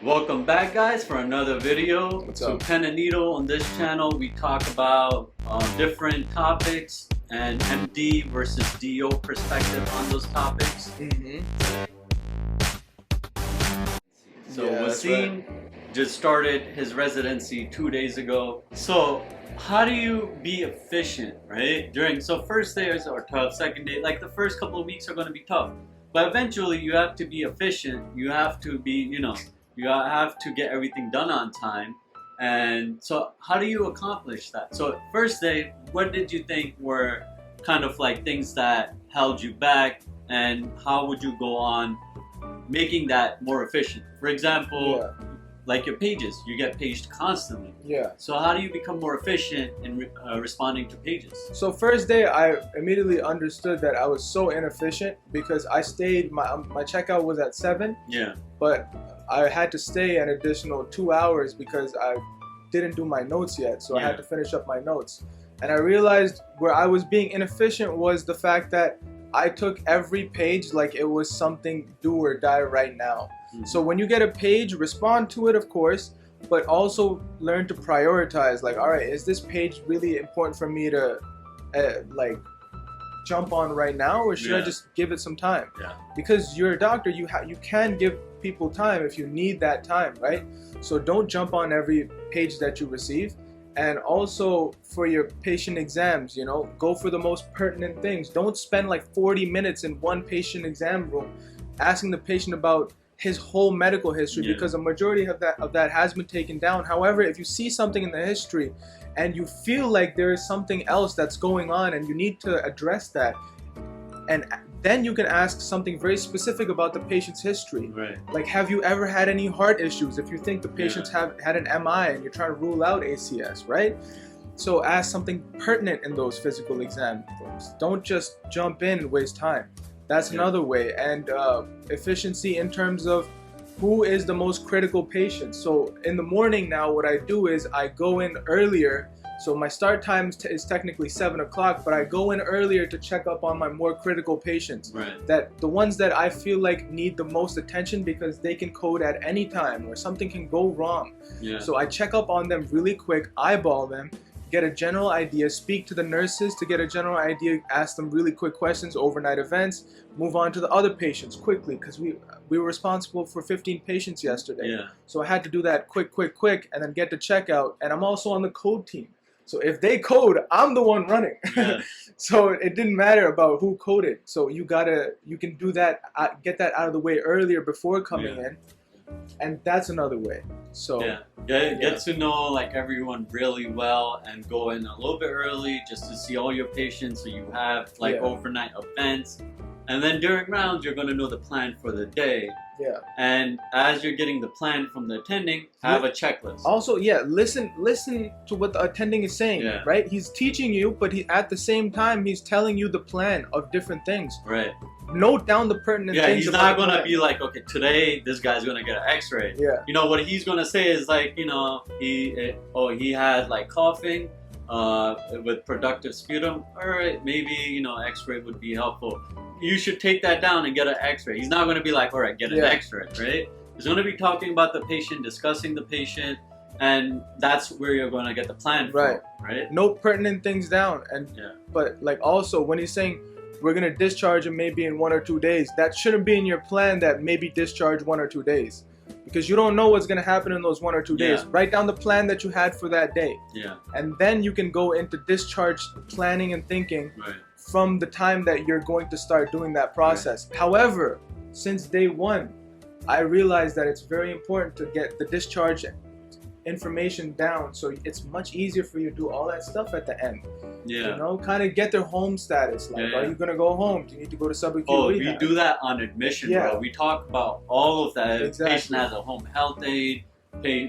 Welcome back, guys, for another video. What's to up? Pen and Needle. On this channel, we talk about different topics and MD versus DO perspective on those topics. So Wasim just started his residency 2 days ago. So how do you be efficient, right? So first days are tough, second day, like the first couple of weeks are going to be tough. But eventually you have to be efficient. You have to be, you have to get everything done on time. And so how do you accomplish that? So first day, what did you think were kind of like things that held you back, and how would you go on making that more efficient? For example, like your pages, you get paged constantly. Yeah. So how do you become more efficient in responding to pages? So first day, I immediately understood that I was so inefficient because I stayed, my checkout was at 7. Yeah. But I had to stay an additional 2 hours because I didn't do my notes yet. So I had to finish up my notes. And I realized where I was being inefficient was the fact that I took every page like it was something do or die right now. So when you get a page, respond to it, of course, but also learn to prioritize. Like, all right, is this page really important for me to like jump on right now, or should I just give it some time? Yeah. Because you're a doctor, you can give people time if you need that time, right? So don't jump on every page that you receive. And also for your patient exams, go for the most pertinent things. Don't spend like 40 minutes in one patient exam room asking the patient about his whole medical history, because a majority of that has been taken down. However, if you see something in the history and you feel like there is something else that's going on and you need to address that, and then you can ask something very specific about the patient's history. Right. Like, have you ever had any heart issues? If you think the patients have had an MI and you're trying to rule out ACS, right? So ask something pertinent in those physical exam rooms. Don't just jump in and waste time. That's another way. And efficiency in terms of who is the most critical patient. So in the morning now, what I do is I go in earlier. So my start time is technically 7 o'clock, but I go in earlier to check up on my more critical patients. Right. That the ones that I feel like need the most attention, because they can code at any time or something can go wrong. Yeah. So I check up on them really quick, eyeball them, get a general idea, speak to the nurses to get a general idea, ask them really quick questions, overnight events, move on to the other patients quickly, because we were responsible for 15 patients yesterday. Yeah. So I had to do that quick, and then get to checkout. And I'm also on the code team. So if they code, I'm the one running. Yeah. So it didn't matter about who coded. So you can do that, get that out of the way earlier before coming in. And that's another way. So get to know like everyone really well, and go in a little bit early just to see all your patients, so you have like overnight events. And then during rounds, you're going to know the plan for the day. Yeah. And as you're getting the plan from the attending, have a checklist. Also, listen to what the attending is saying, right? He's teaching you, but at the same time, he's telling you the plan of different things. Right. Note down the pertinent things. He's not going to be like, okay, today this guy's going to get an x-ray. Yeah. What he's going to say is like, he had like coughing with productive sputum. All right, maybe, x-ray would be helpful. You should take that down and get an x-ray. He's not going to be like, all right, get an x-ray, right? He's going to be talking about the patient, discussing the patient, and that's where you're going to get the plan from, right? Note pertinent things down. And but like also when he's saying we're going to discharge him maybe in 1 or 2 days, that shouldn't be in your plan that maybe discharge 1 or 2 days. Because you don't know what's going to happen in those 1 or 2 days. Write down the plan that you had for that day. Yeah. And then you can go into discharge planning and thinking from the time that you're going to start doing that process. However, since day 1, I realized that it's very important to get the discharge information down, so it's much easier for you to do all that stuff at the end. Kind of get their home status. Like, are you gonna go home? Do you need to go to subacute rehab? We do that on admission, bro. We talk about all of that. If the patient has a home health aid,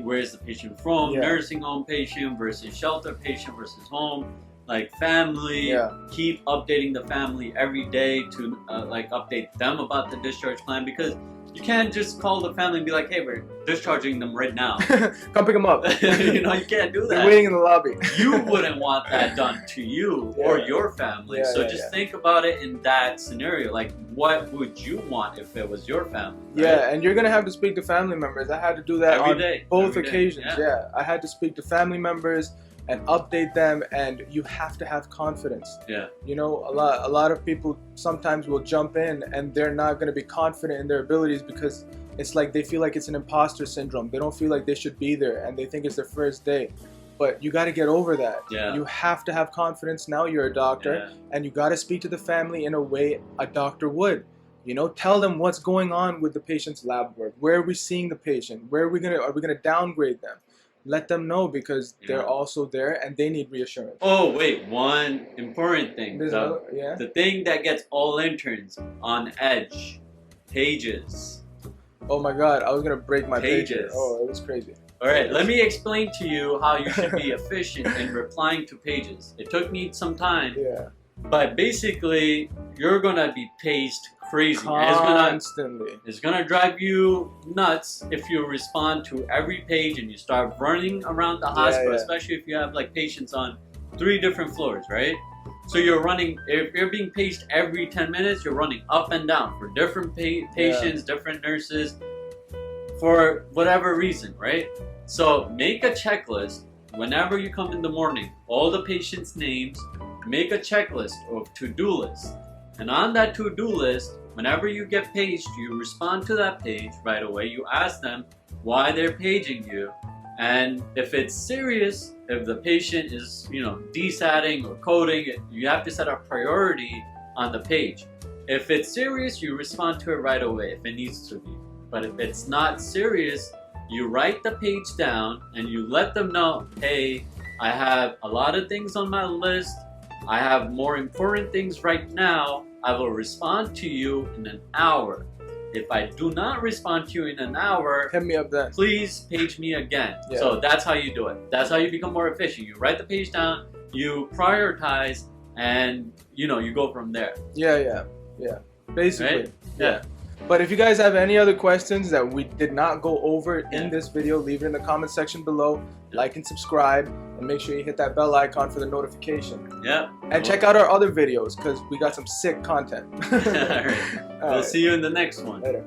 where's the patient from? Nursing home patient versus shelter patient versus home. Like family, keep updating the family every day to like update them about the discharge plan, because You can't just call the family and be like, hey, we're discharging them right now. Come pick them up. You know, you can't do that. They're waiting in the lobby. You wouldn't want that done to you or your family. So just think about it in that scenario. Like, what would you want if it was your family? Right? Yeah, and you're going to have to speak to family members. I had to do that every day. Both occasions. Yeah, I had to speak to family members and update them, and you have to have confidence. Yeah. You know, a lot of people sometimes will jump in and they're not going to be confident in their abilities because it's like they feel like it's an imposter syndrome. They don't feel like they should be there and they think it's their first day. But you got to get over that. Yeah. You have to have confidence. Now you're a doctor, and you got to speak to the family in a way a doctor would. You know, tell them what's going on with the patient's lab work. Where are we seeing the patient? Are we gonna downgrade them? Let them know because they're also there and they need reassurance. Oh wait, one important thing. The thing that gets all interns on edge: pages. Oh my God, I was gonna break my pages. Oh, it was crazy. All right, let me explain to you how you should be efficient in replying to pages. It took me some time. Yeah. But basically, you're gonna be paced crazy. Constantly. It's gonna drive you nuts if you respond to every page and you start running around the hospital, especially if you have like patients on 3 different floors, right? So you're running, if you're being paced every 10 minutes, you're running up and down for different patients, different nurses, for whatever reason, right? So make a checklist whenever you come in the morning, all the patients' names, make a checklist of to-do list. And on that to-do list, whenever you get paged, you respond to that page right away. You ask them why they're paging you. And if it's serious, if the patient is, you know, desatting or coding, you have to set a priority on the page. If it's serious, you respond to it right away if it needs to be. But if it's not serious, you write the page down and you let them know, hey, I have a lot of things on my list. I have more important things right now. I will respond to you in an hour. If I do not respond to you in an hour, hit me up then. Please page me again. Yeah. So that's how you do it. That's how you become more efficient. You write the page down, you prioritize, and you know, you go from there. Yeah. Basically. Right? Yeah. But if you guys have any other questions that we did not go over in this video, leave it in the comment section below. Like and subscribe, and make sure you hit that bell icon for the notification. Yeah. And check out our other videos because we got some sick content. All right. We'll see you in the next one. Later.